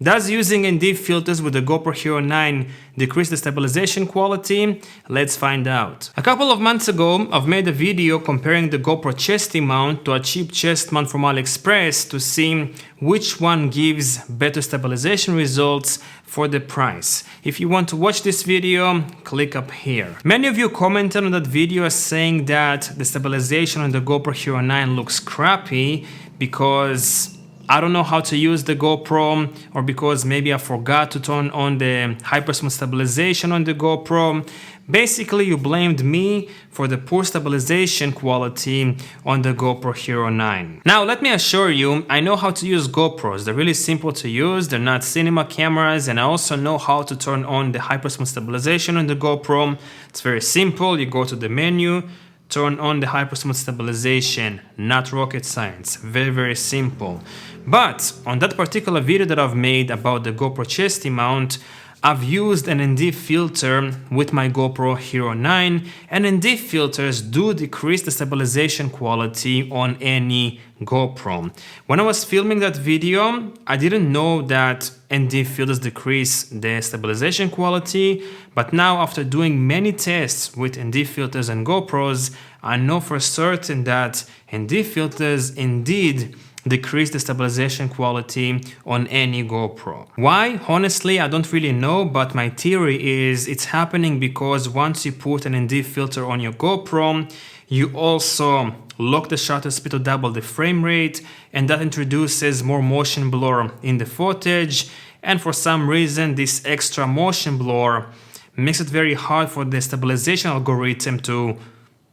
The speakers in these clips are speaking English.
Does using ND filters with the GoPro Hero 9 decrease the stabilization quality? Let's find out. A couple of months ago, I've made a video comparing the GoPro chesty mount to a cheap chest mount from AliExpress to see which one gives better stabilization results for the price. If you want to watch this video, click up here. Many of you commented on that video saying that the stabilization on the GoPro Hero 9 looks crappy because I don't know how to use the GoPro, or because maybe I forgot to turn on the HyperSmooth Stabilization on the GoPro. Basically, you blamed me for the poor stabilization quality on the GoPro Hero 9. Now, let me assure you, I know how to use GoPros. They're really simple to use, they're not cinema cameras, and I also know how to turn on the HyperSmooth Stabilization on the GoPro. It's very simple. You go to the menu, turn on the HyperSmooth Stabilization, not rocket science, very, very simple. But on that particular video that I've made about the GoPro chesty mount, I've used an ND filter with my GoPro Hero 9, and ND filters do decrease the stabilization quality on any GoPro. When I was filming that video, I didn't know that ND filters decrease the stabilization quality, but now after doing many tests with ND filters and GoPros, I know for certain that ND filters indeed decrease the stabilization quality on any GoPro. Why? Honestly, I don't really know, but my theory is it's happening because once you put an ND filter on your GoPro, you also lock the shutter speed to double the frame rate, and that introduces more motion blur in the footage, and for some reason this extra motion blur makes it very hard for the stabilization algorithm to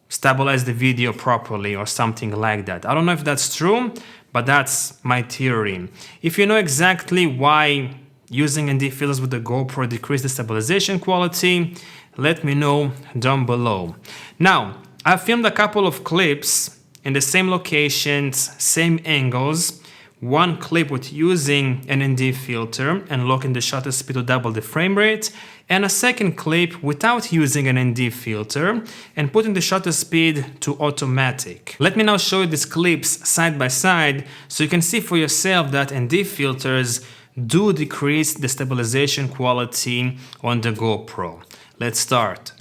stabilize the video properly or something like that. I don't know if that's true, but that's my theory. If you know exactly why using ND filters with the GoPro decrease the stabilization quality, let me know down below. Now, I filmed a couple of clips in the same locations, same angles. One clip with using an ND filter and locking the shutter speed to double the frame rate, and a second clip without using an ND filter and putting the shutter speed to automatic. Let me now show you these clips side by side so you can see for yourself that ND filters do decrease the stabilization quality on the GoPro. Let's start.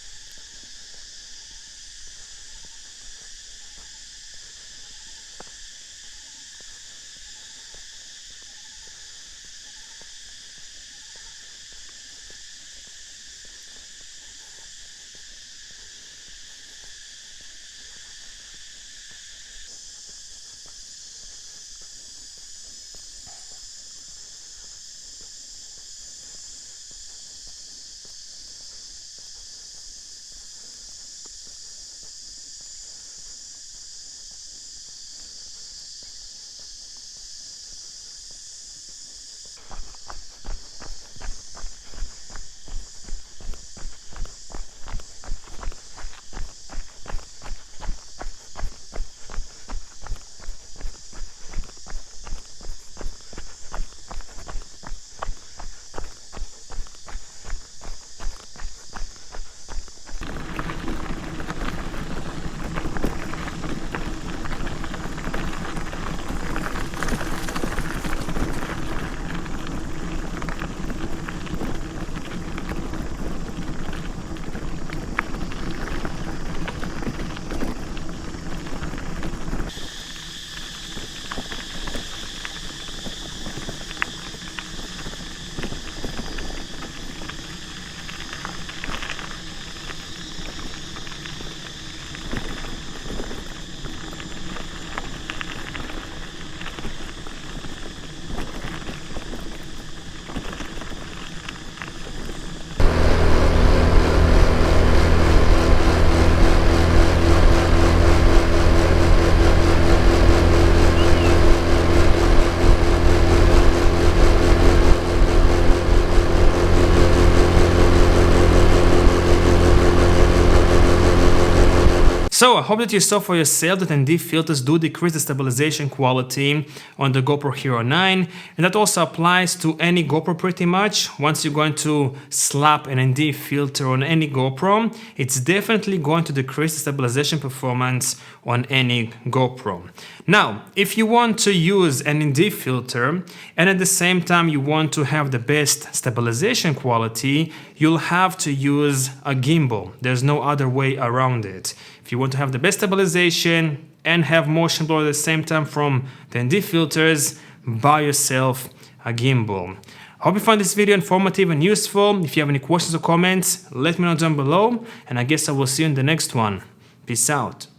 So I hope that you saw for yourself that ND filters do decrease the stabilization quality on the GoPro Hero 9, and that also applies to any GoPro pretty much. Once you're going to slap an ND filter on any GoPro, it's definitely going to decrease the stabilization performance on any GoPro. Now, if you want to use an ND filter and at the same time you want to have the best stabilization quality, you'll have to use a gimbal. There's no other way around it. If you want to have the best stabilization and have motion blur at the same time from the ND filters, buy yourself a gimbal. Hope you found this video informative and useful. If you have any questions or comments, let me know down below, and I guess I will see you in the next one. Peace out.